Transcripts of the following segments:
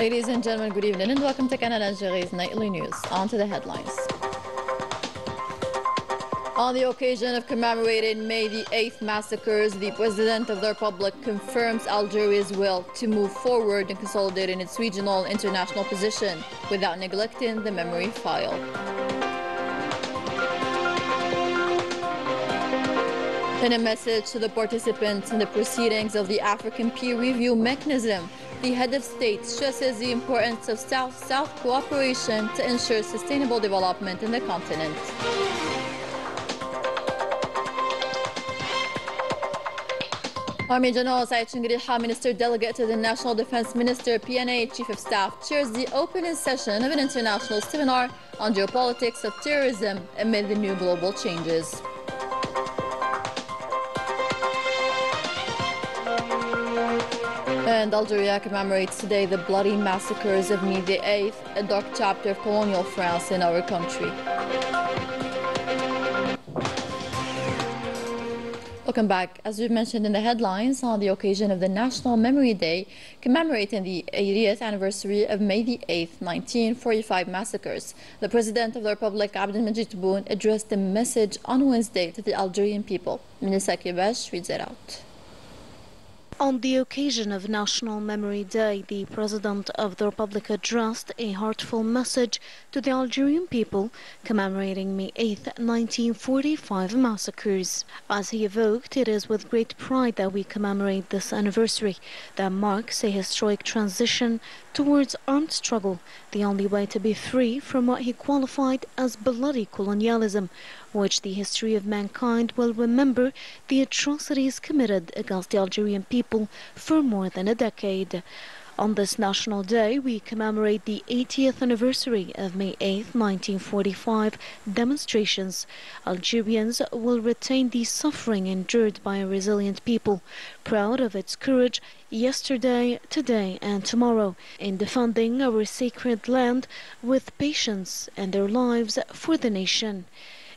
Ladies and gentlemen, good evening and welcome to Canal Algérie's nightly news. On to the headlines. On the occasion of commemorating May the 8th massacres, the President of the Republic confirms Algeria's will to move forward in consolidating its regional and international position without neglecting the memory file. In a message to the participants in the proceedings of the African Peer Review Mechanism, the head of state stresses the importance of South-South cooperation to ensure sustainable development in the continent. Army General Saïd Chingriha, Minister Delegate to the National Defense Minister, PNA Chief of Staff, chairs the opening session of an international seminar on geopolitics of terrorism amid the new global changes. And Algeria commemorates today the bloody massacres of May the 8th, a dark chapter of colonial France in our country. Welcome back. As we've mentioned in the headlines, on the occasion of the National Memory Day, commemorating the 80th anniversary of May the 8th, 1945 massacres, the President of the Republic, Abdelmajid Tebboune, addressed a message on Wednesday to the Algerian people. Minister Kibash reads it out. On the occasion of National Memory Day, the President of the Republic addressed a heartfelt message to the Algerian people commemorating May 8, 1945 massacres. As he evoked, it is with great pride that we commemorate this anniversary that marks a historic transition towards armed struggle, the only way to be free from what he qualified as bloody colonialism, which the history of mankind will remember the atrocities committed against the Algerian people for more than a decade. On this National Day, we commemorate the 80th anniversary of May 8, 1945 demonstrations. Algerians will retain the suffering endured by a resilient people, proud of its courage yesterday, today and tomorrow, in defending our sacred land with patience and their lives for the nation.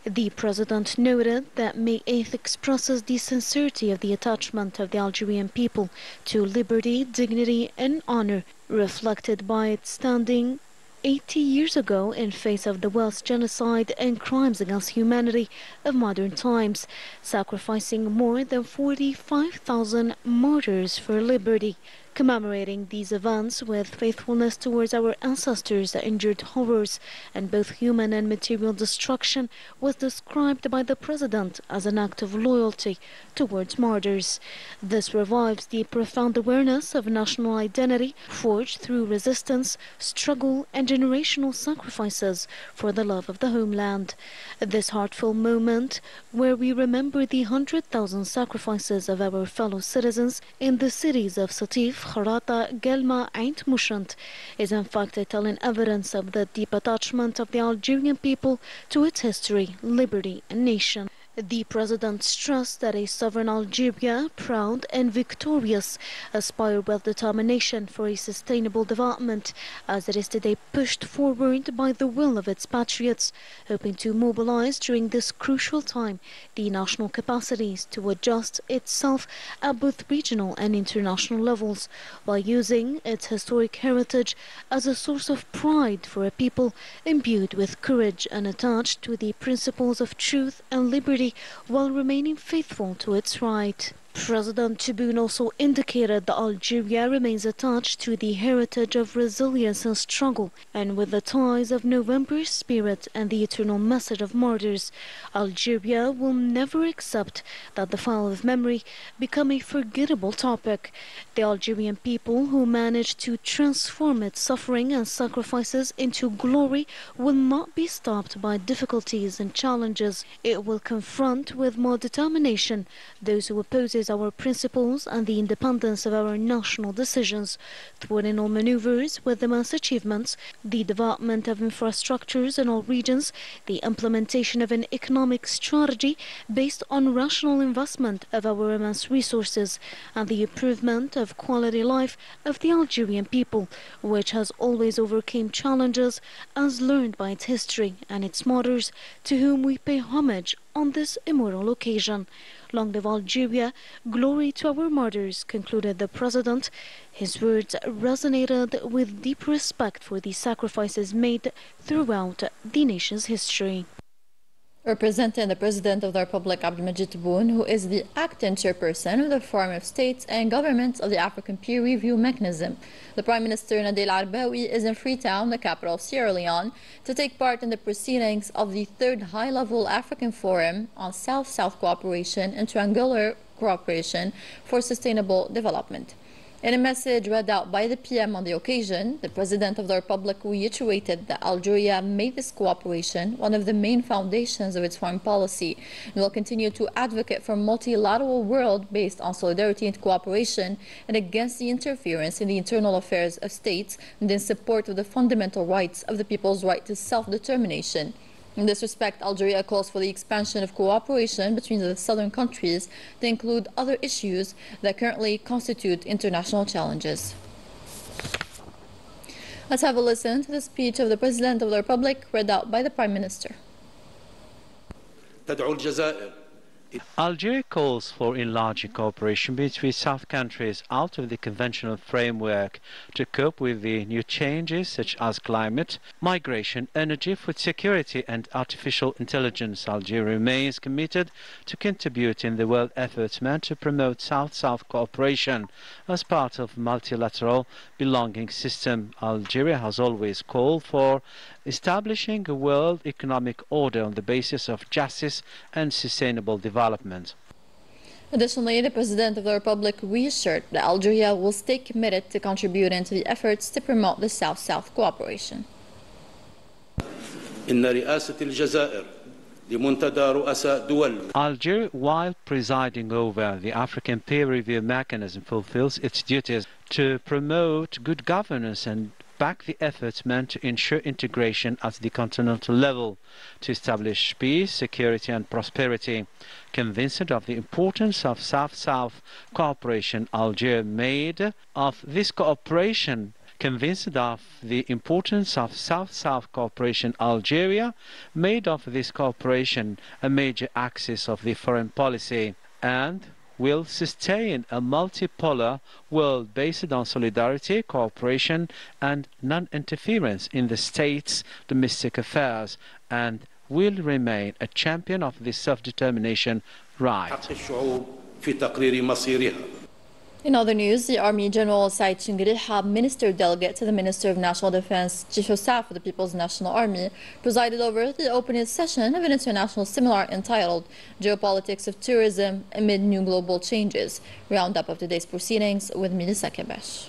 The President noted that May 8th expresses the sincerity of the attachment of the Algerian people to liberty, dignity and honor, reflected by its standing 80 years ago in face of the worst genocide and crimes against humanity of modern times, sacrificing more than 45,000 martyrs for liberty. Commemorating these events with faithfulness towards our ancestors that endured horrors and both human and material destruction was described by the President as an act of loyalty towards martyrs. This revives the profound awareness of national identity forged through resistance, struggle and generational sacrifices for the love of the homeland. This heartfelt moment, where we remember the 100,000 sacrifices of our fellow citizens in the cities of Satif, Kharata, Gelma and Mushant, is in fact a telling evidence of the deep attachment of the Algerian people to its history, liberty and nation. The President stressed that a sovereign Algeria, proud and victorious, aspired with determination for a sustainable development, as it is today pushed forward by the will of its patriots, hoping to mobilize during this crucial time the national capacities to adjust itself at both regional and international levels, while using its historic heritage as a source of pride for a people imbued with courage and attached to the principles of truth and liberty, while remaining faithful to its right. President Tebboune also indicated that Algeria remains attached to the heritage of resilience and struggle, and with the ties of November's spirit and the eternal message of martyrs, Algeria will never accept that the file of memory become a forgettable topic. The Algerian people who managed to transform its suffering and sacrifices into glory will not be stopped by difficulties and challenges. It will confront with more determination those who oppose our principles and the independence of our national decisions, thwarting all maneuvers with immense achievements, the development of infrastructures in all regions, the implementation of an economic strategy based on rational investment of our immense resources, and the improvement of quality life of the Algerian people, which has always overcome challenges as learned by its history and its martyrs, to whom we pay homage on this immoral occasion. Long live Algeria, glory to our martyrs, concluded the president. His words resonated with deep respect for the sacrifices made throughout the nation's history. Representing the President of the Republic, Abdelmajid Tebboune, who is the acting chairperson of the Forum of States and Governments of the African Peer Review Mechanism. The Prime Minister Nadel Arbaoui is in Freetown, the capital of Sierra Leone, to take part in the proceedings of the third high-level African Forum on South-South cooperation and triangular cooperation for sustainable development. In a message read out by the PM on the occasion, the President of the Republic reiterated that Algeria made this cooperation one of the main foundations of its foreign policy and will continue to advocate for a multilateral world based on solidarity and cooperation and against the interference in the internal affairs of states and in support of the fundamental rights of the people's right to self-determination. In this respect, Algeria calls for the expansion of cooperation between the southern countries to include other issues that currently constitute international challenges. Let's have a listen to the speech of the President of the Republic read out by the Prime Minister. Algeria calls for enlarging cooperation between South countries out of the conventional framework to cope with the new changes such as climate, migration, energy, food security and artificial intelligence. Algeria remains committed to contribute in the world efforts meant to promote South-South cooperation as part of multilateral belonging system. Algeria has always called for establishing a world economic order on the basis of justice and sustainable development. Additionally, the President of the Republic reassured that Algeria will stay committed to contributing to the efforts to promote the South-South cooperation. Algeria, while presiding over the African Peer Review Mechanism, fulfills its duties to promote good governance and back the efforts meant to ensure integration at the continental level, to establish peace, security and prosperity. Convinced of the importance of South-South cooperation, Algeria made of this cooperation Convinced of the importance of South-South cooperation, Algeria made of this cooperation a major axis of the foreign policy and will sustain a multipolar world based on solidarity, cooperation and non-interference in the state's domestic affairs, and will remain a champion of the self-determination right. In other news, the Army General Said Chingriha, Minister Delegate to the Minister of National Defense, Chief of Staff of the People's National Army, presided over the opening session of an international seminar entitled Geopolitics of Tourism Amid New Global Changes. Roundup of today's proceedings with Melissa Kebesh.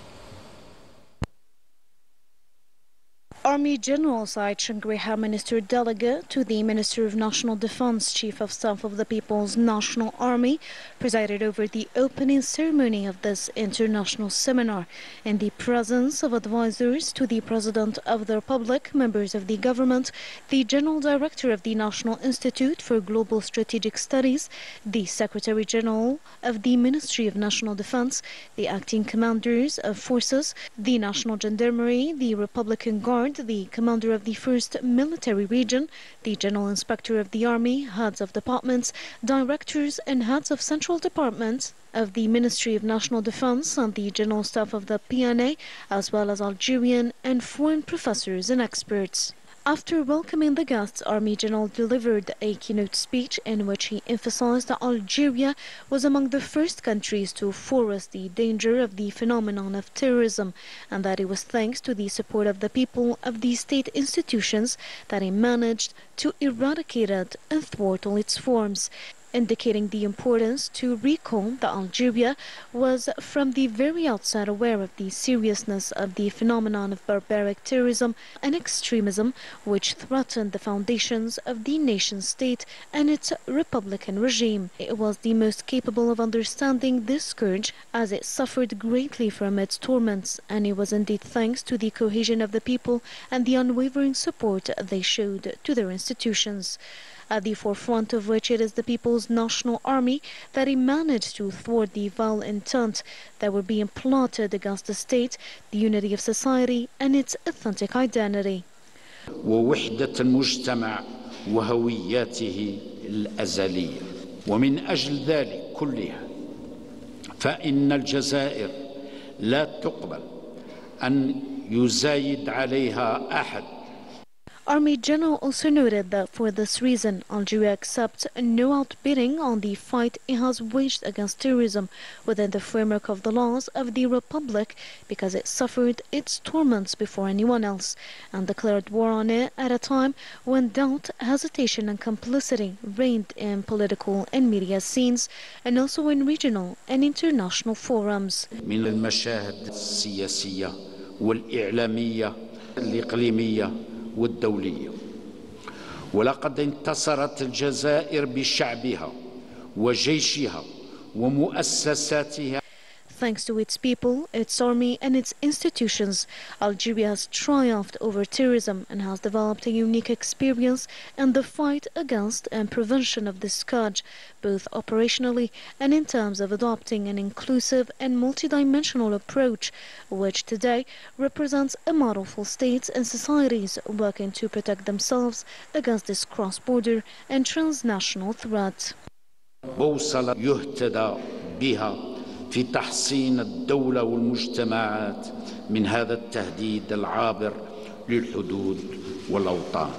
Army General Said Chingriha, Minister Delegate to the Minister of National Defense, Chief of Staff of the People's National Army, presided over the opening ceremony of this international seminar in the presence of advisors to the President of the Republic, members of the government, the General Director of the National Institute for Global Strategic Studies, the Secretary General of the Ministry of National Defense, the acting commanders of forces, the National Gendarmerie, the Republican Guard, the commander of the 1st Military Region, the General Inspector of the Army, heads of departments, directors and heads of central departments of the Ministry of National Defense and the General Staff of the PNA, as well as Algerian and foreign professors and experts. After welcoming the guests, Army General delivered a keynote speech in which he emphasized that Algeria was among the first countries to foresee the danger of the phenomenon of terrorism, and that it was thanks to the support of the people of the state institutions that it managed to eradicate it and thwart all its forms, indicating the importance to recall that Algeria was from the very outset aware of the seriousness of the phenomenon of barbaric terrorism and extremism which threatened the foundations of the nation-state and its republican regime. It was the most capable of understanding this scourge as it suffered greatly from its torments, and it was indeed thanks to the cohesion of the people and the unwavering support they showed to their institutions, at the forefront of which it is the People's National Army that it managed to thwart the vile intent that were being plotted against the state, the unity of society and its authentic identity. ووحدة المجتمع وهوياته الأزلية. ومن أجل ذلك كله فإن الجزائر لا تقبل أن يزايد عليها أحد. Army General also noted that for this reason, Algeria accepts no outbidding on the fight it has waged against terrorism within the framework of the laws of the Republic because it suffered its torments before anyone else and declared war on it at a time when doubt, hesitation and complicity reigned in political and media scenes and also in regional and international forums. من المشاهد السياسية والإعلامية الإقليمية والدولية، ولقد انتصرت الجزائر بشعبها وجيشها ومؤسساتها. Thanks to its people, its army and its institutions, Algeria has triumphed over terrorism and has developed a unique experience in the fight against and prevention of this scourge, both operationally and in terms of adopting an inclusive and multidimensional approach, which today represents a model for states and societies working to protect themselves against this cross-border and transnational threat. بوصلة يهتدى بها في تحصين الدولة والمجتمعات من هذا التهديد العابر للحدود والأوطان.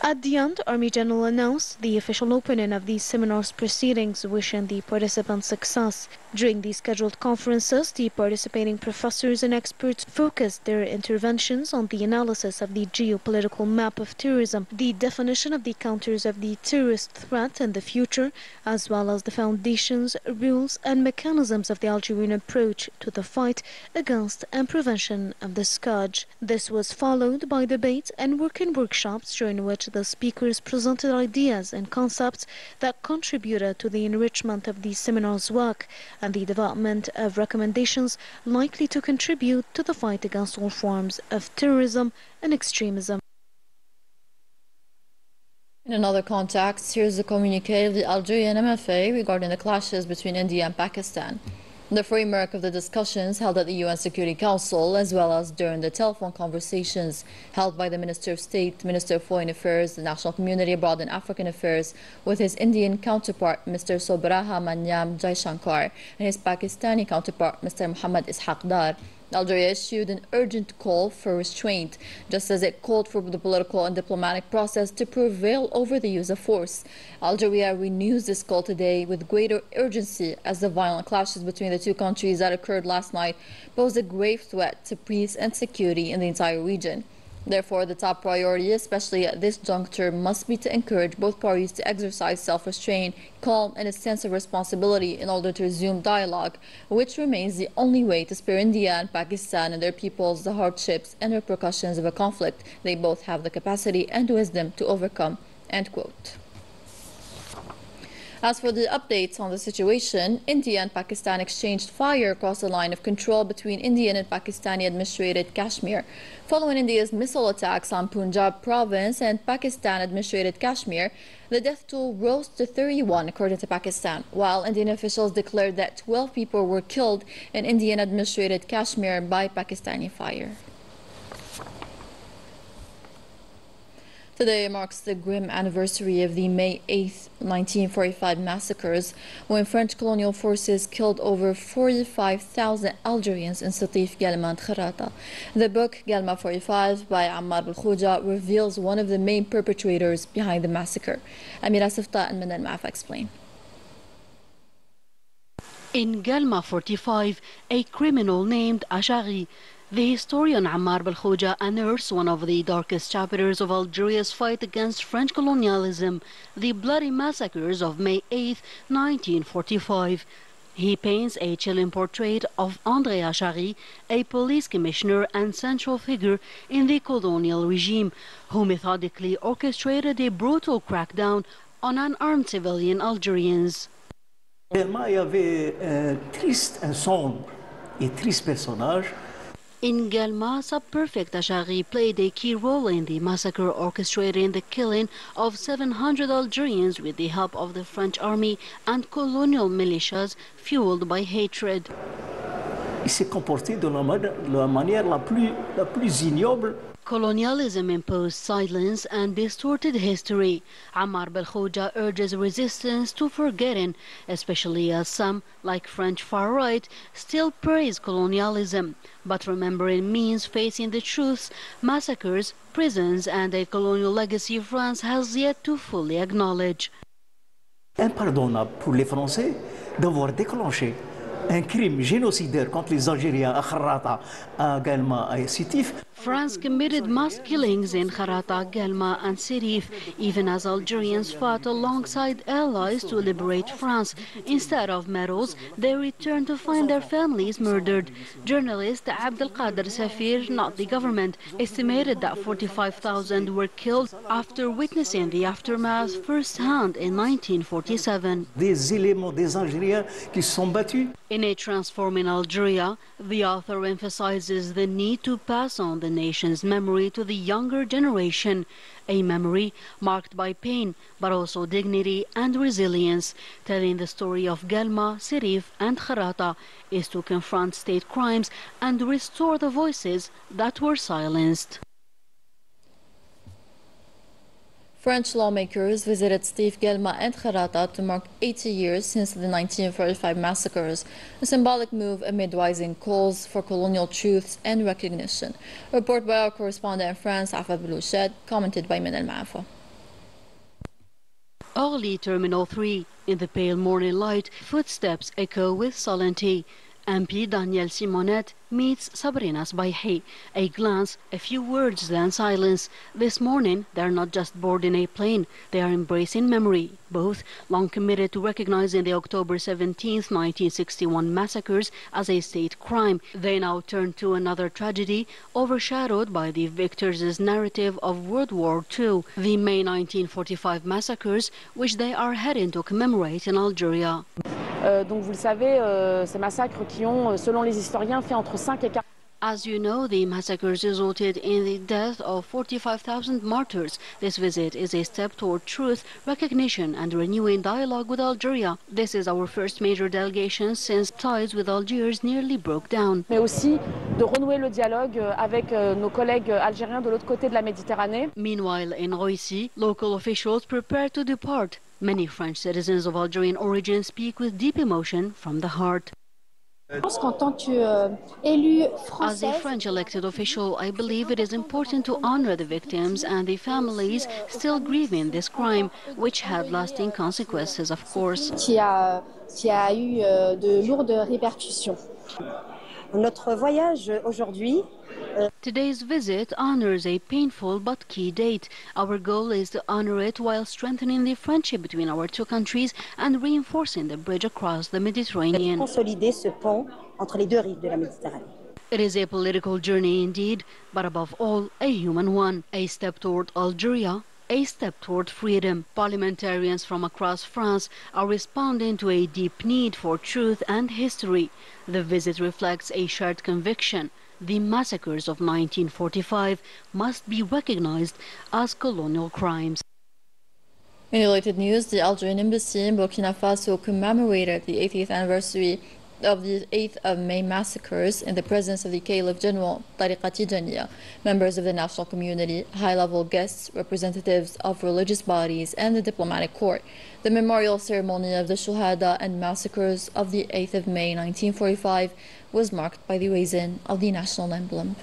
At the end, Army General announced the official opening of these seminars proceedings, wishing the participants success. During these scheduled conferences, the participating professors and experts focused their interventions on the analysis of the geopolitical map of terrorism, the definition of the counters of the terrorist threat in the future, as well as the foundations, rules and mechanisms of the Algerian approach to the fight against and prevention of the scourge. This was followed by debates and working workshops during which the speakers presented ideas and concepts that contributed to the enrichment of the seminar's work and the development of recommendations likely to contribute to the fight against all forms of terrorism and extremism. In another context, here's the communique of the Algerian MFA regarding the clashes between India and Pakistan. In the framework of the discussions held at the UN Security Council, as well as during the telephone conversations held by the Minister of State, Minister of Foreign Affairs, the National Community Abroad and African Affairs, with his Indian counterpart, Mr. Sobraha Manyam Jaishankar, and his Pakistani counterpart, Mr. Muhammad Ishaq Dar, Algeria issued an urgent call for restraint, just as it called for the political and diplomatic process to prevail over the use of force. Algeria renews this call today with greater urgency as the violent clashes between the two countries that occurred last night pose a grave threat to peace and security in the entire region. Therefore, the top priority, especially at this juncture, must be to encourage both parties to exercise self-restraint, calm, and a sense of responsibility in order to resume dialogue, which remains the only way to spare India and Pakistan and their peoples the hardships and repercussions of a conflict they both have the capacity and wisdom to overcome." End quote. As for the updates on the situation, India and Pakistan exchanged fire across the line of control between Indian and Pakistani administrated Kashmir. Following India's missile attacks on Punjab province and Pakistan administrated Kashmir, the death toll rose to 31 according to Pakistan, while Indian officials declared that 12 people were killed in Indian administrated Kashmir by Pakistani fire. Today marks the grim anniversary of the May 8, 1945 massacres, when French colonial forces killed over 45,000 Algerians in Sétif, Guelma and Kharata. The book, Guelma 45, by Ammar al-Khouja, reveals one of the main perpetrators behind the massacre. Amira Sifta and Manal Maaf explain. In Guelma 45, a criminal named Algérie, the historian Ammar al-Khouja unearths one of the darkest chapters of Algeria's fight against French colonialism, the bloody massacres of May 8, 1945. He paints a chilling portrait of André Algérie, a police commissioner and central figure in the colonial regime, who methodically orchestrated a brutal crackdown on unarmed civilian Algerians. Il y avait un sombre et triste personnage. In Guelma, Subprefect Algérie played a key role in the massacre, orchestrating the killing of 700 Algerians with the help of the French army and colonial militias fueled by hatred. Il s'est comporté de la manière la plus ignoble. Colonialism imposed silence and distorted history. Ammar Belkhouja urges resistance to forgetting, especially as some, like French far-right, still praise colonialism. But remembering means facing the truths, massacres, prisons and a colonial legacy France has yet to fully acknowledge. Impardonnable pour les Français d'avoir déclenché un crime génocidaire contre les Algériens à Kharrata, à Galma, à Sétif. France committed mass killings in Kharata, Gelma and Sirif, even as Algerians fought alongside allies to liberate France. Instead of medals, they returned to find their families murdered. Journalist Abdelkader Safir, not the government, estimated that 45,000 were killed after witnessing the aftermath firsthand in 1947. Des éléments des Algériens qui se sont battus. In A Transforming Algeria, the author emphasizes the need to pass on the nation's memory to the younger generation, a memory marked by pain, but also dignity and resilience. Telling the story of Gelma, Sirif and Kharata is to confront state crimes and restore the voices that were silenced. French lawmakers visited Steve, Gelma and Kharata to mark 80 years since the 1945 massacres, a symbolic move amid rising calls for colonial truths and recognition. A report by our correspondent in France, Afad Belouched, commented by Min Al-Maafa. Early Terminal 3, in the pale morning light, footsteps echo with solemnity. MP Daniel Simonet meets Sabrina Sbaihi. A glance, a few words, then silence. This morning, they're not just boarding a plane, they are embracing memory. Both long committed to recognizing the October 17, 1961 massacres as a state crime. They now turn to another tragedy, overshadowed by the victors' narrative of World War II, the May 1945 massacres, which they are heading to commemorate in Algeria. Donc vous le savez, ces massacres qui ont, selon les historiens, fait entre 5 et 4... As you know, the massacres resulted in the death of 45,000 martyrs. This visit is a step toward truth, recognition and renewing dialogue with Algeria. This is our first major delegation since ties with Algiers nearly broke down. Mais aussi de renouer le dialogue avec nos collègues algériens de l'autre côté de la Méditerranée. Meanwhile, in Roissy, local officials prepare to depart. Many French citizens of Algerian origin speak with deep emotion from the heart. As a French elected official, I believe it is important to honor the victims and the families still grieving this crime, which had lasting consequences, of course. Qui a eu de lourdes répercussions. Notre voyage aujourd'hui. Today's visit honors a painful but key date. Our goal is to honor it while strengthening the friendship between our two countries and reinforcing the bridge across the Mediterranean. Consolider ce pont entre les deux rives de la Méditerranée. It is a political journey indeed, but above all, a human one. A step toward Algeria, a step toward freedom. Parliamentarians from across France are responding to a deep need for truth and history. The visit reflects a shared conviction. The massacres of 1945 must be recognized as colonial crimes. In related news, the Algerian embassy in Burkina Faso commemorated the 80th anniversary of the 8th of May massacres in the presence of the Caliph General Tariqa Tijaniya, members of the national community, high-level guests, representatives of religious bodies, and the diplomatic corps. The memorial ceremony of the Shuhada and massacres of the 8th of May 1945 was marked by the raising of the national emblem.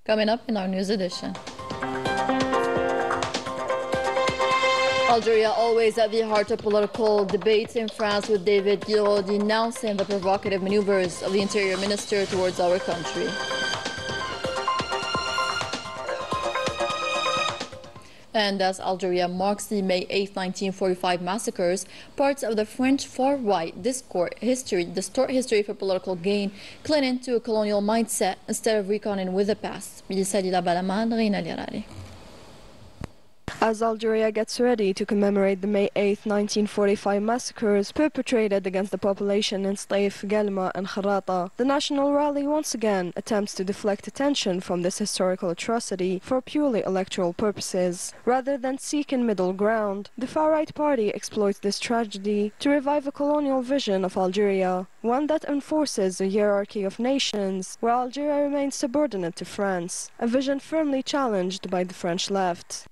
Coming up in our news edition. Algeria always at the heart of political debates in France, with David Guiraud denouncing the provocative maneuvers of the interior minister towards our country. And as Algeria marks the May 8, 1945 massacres, parts of the French far-right distort history for political gain, clinging to a colonial mindset instead of reckoning with the past. As Algeria gets ready to commemorate the May 8, 1945 massacres perpetrated against the population in Sṭaif, Guelma and Kharrata, the national rally once again attempts to deflect attention from this historical atrocity for purely electoral purposes. Rather than seek a middle ground, the far-right party exploits this tragedy to revive a colonial vision of Algeria, one that enforces a hierarchy of nations where Algeria remains subordinate to France, a vision firmly challenged by the French left.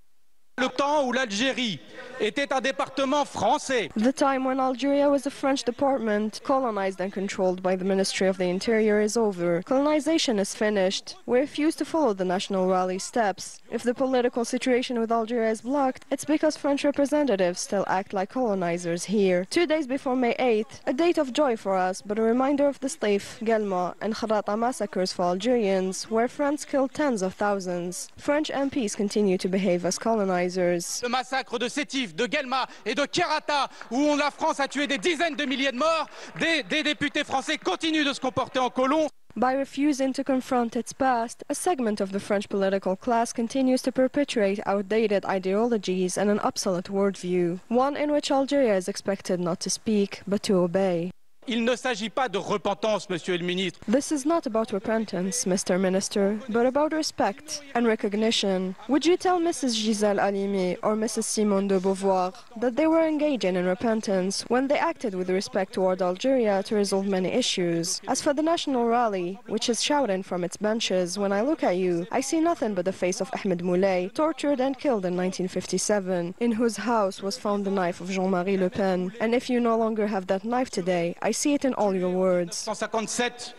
Le temps où l'Algérie était un département français. The time when Algeria was a French department, colonized and controlled by the Ministry of the Interior, is over. Colonization is finished. We refuse to follow the National Rally steps. If the political situation with Algeria is blocked, it's because French representatives still act like colonizers here. 2 days before May 8th, a date of joy for us, but a reminder of the Sṭaif, Guelma and Kharrata massacres for Algerians, where France killed tens of thousands. French MPs continue to behave as colonizers. Le massacre de Sétif, de Guelma et de Kharrata, où la France a tué des dizaines de milliers de morts, des députés français continuent de se comporter en colons. By refusing to confront its past, a segment of the French political class continues to perpetuate outdated ideologies and an obsolete worldview, one in which Algeria is expected not to speak, but to obey. Il ne s'agit pas de repentance, Monsieur le Ministre. This is not about repentance, Mr. Minister, but about respect and recognition. Would you tell Mrs. Gisèle Halimi or Mrs. Simone de Beauvoir that they were engaging in repentance when they acted with respect toward Algeria to resolve many issues? As for the National Rally, which is shouting from its benches, when I look at you, I see nothing but the face of Ahmed Moulay, tortured and killed in 1957, in whose house was found the knife of Jean-Marie Le Pen. And if you no longer have that knife today, I see it in all your words. 1957,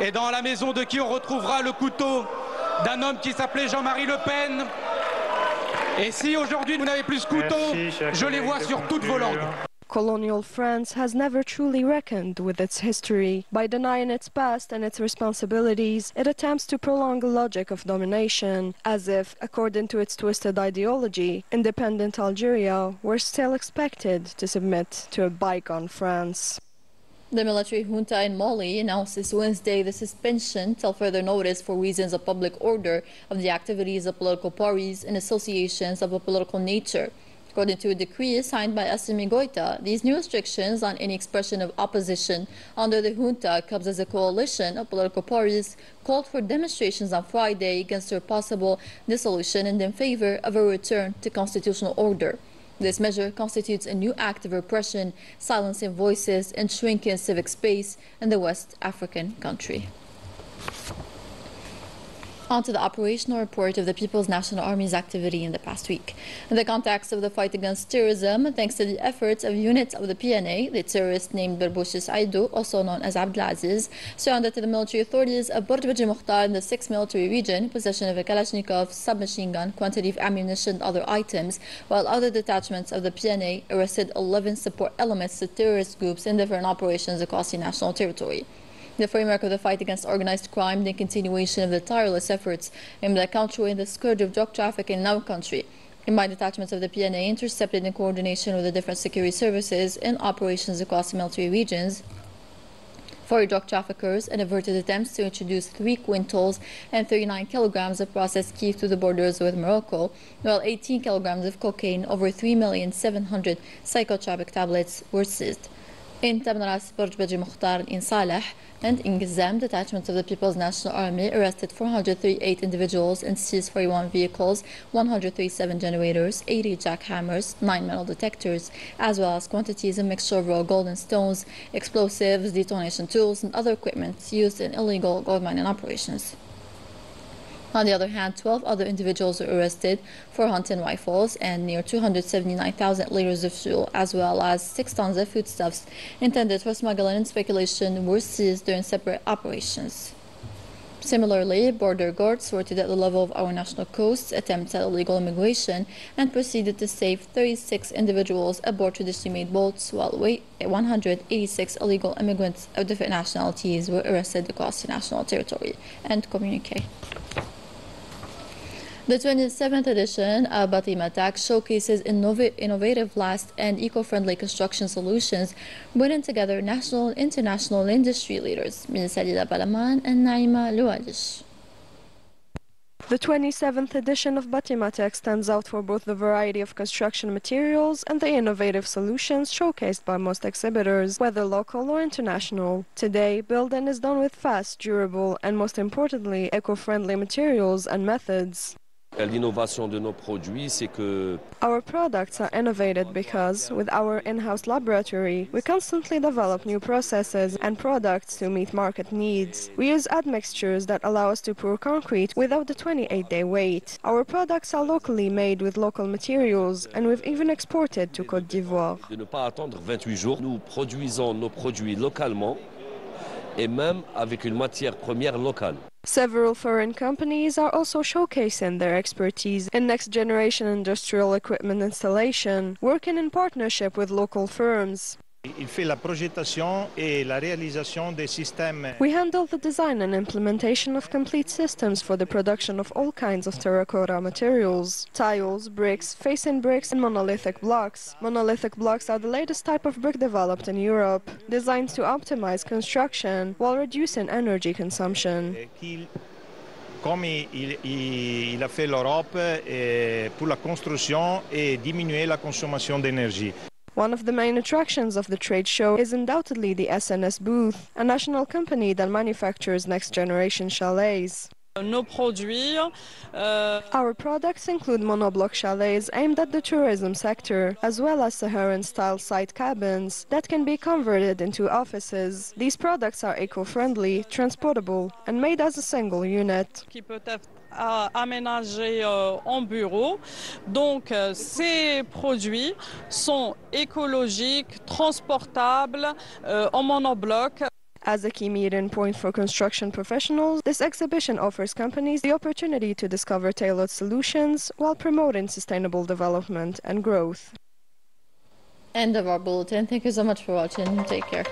et dans la maison de qui on retrouvera le couteau d'un homme qui s'appelait Jean-Marie Le Pen. Et si aujourd'hui vous n'avez plus ce couteau, je les vois sur toutes vos langues. Colonial France has never truly reckoned with its history. By denying its past and its responsibilities, it attempts to prolong a logic of domination, as if, according to its twisted ideology, independent Algeria were still expected to submit to a bygone France. The military junta in Mali announced this Wednesday the suspension till further notice for reasons of public order of the activities of political parties and associations of a political nature. According to a decree signed by Assimi Goïta, these new restrictions on any expression of opposition under the junta comes as a coalition of political parties called for demonstrations on Friday against their possible dissolution and in favor of a return to constitutional order. This measure constitutes a new act of repression, silencing voices and shrinking civic space in the West African country. On to the operational report of the People's National Army's activity in the past week. In the context of the fight against terrorism, thanks to the efforts of units of the PNA, the terrorist named Barbouche Saïdou, also known as Abdelaziz, surrendered to the military authorities of Bourj Mukhtar in the 6th military region, possession of a Kalashnikov submachine gun, quantity of ammunition and other items, while other detachments of the PNA arrested 11 support elements to terrorist groups in different operations across the national territory. The framework of the fight against organized crime and the continuation of the tireless efforts aimed at countering the scourge of drug trafficking in our country. Combined detachments of the PNA intercepted in coordination with the different security services in operations across the military regions for drug traffickers and averted attempts to introduce 3 quintals and 39 kilograms of processed key through the borders with Morocco, while 18 kilograms of cocaine, over 3,700,000 psychotropic tablets were seized. In Tamras, Bourj Mukhtar, in Saleh, and in Gizem, detachments of the People's National Army arrested 438 individuals and seized 41 vehicles, 137 generators, 80 jackhammers, 9 metal detectors, as well as quantities of mixture of raw gold and stones, explosives, detonation tools, and other equipment used in illegal gold mining operations. On the other hand, 12 other individuals were arrested for hunting rifles and near 279,000 liters of fuel, as well as 6 tons of foodstuffs intended for smuggling and speculation were seized during separate operations. Similarly, border guards sorted at the level of our national coasts attempts at illegal immigration and proceeded to save 36 individuals aboard traditionally made boats, while 186 illegal immigrants of different nationalities were arrested across the national territory. And communique. The 27th edition of Batima Tax showcases innovative, last and eco-friendly construction solutions, bringing together national and international industry leaders. Min Salida Balaman and Naima Lualish. The 27th edition of Batimatek stands out for both the variety of construction materials and the innovative solutions showcased by most exhibitors, whether local or international. Today, building is done with fast, durable, and most importantly, eco-friendly materials and methods. L'innovation de nos produits, c'est que our products are innovated because, with our in-house laboratory, we constantly develop new processes and products to meet market needs. We use admixtures that allow us to pour concrete without the 28-day wait. Our products are locally made with local materials, and we've even exported to Côte d'Ivoire. De ne pas attendre 28 jours, nous produisons nos produits localement et même avec une matière première locale. Several foreign companies are also showcasing their expertise in next-generation industrial equipment installation, working in partnership with local firms. Il fait la projection et la réalisation des systèmes. We handle the design and implementation of complete systems for the production of all kinds of terracotta materials: tiles, bricks, facing bricks, and monolithic blocks. Monolithic blocks are the latest type of brick developed in Europe, designed to optimize construction while reducing energy consumption. Comme il a fait l'Europe pour la construction et diminuer la consommation d'énergie. One of the main attractions of the trade show is undoubtedly the SNS booth, a national company that manufactures next-generation chalets. Nos produits, Our products include monoblock chalets aimed at the tourism sector, as well as Saharan-style side cabins that can be converted into offices. These products are eco-friendly, transportable, and made as a single unit. qui peut être aménagés en bureau. Donc ces produits sont écologiques, transportables, en monobloc. As a key meeting point for construction professionals, this exhibition offers companies the opportunity to discover tailored solutions while promoting sustainable development and growth. End of our bulletin. Thank you so much for watching. Take care.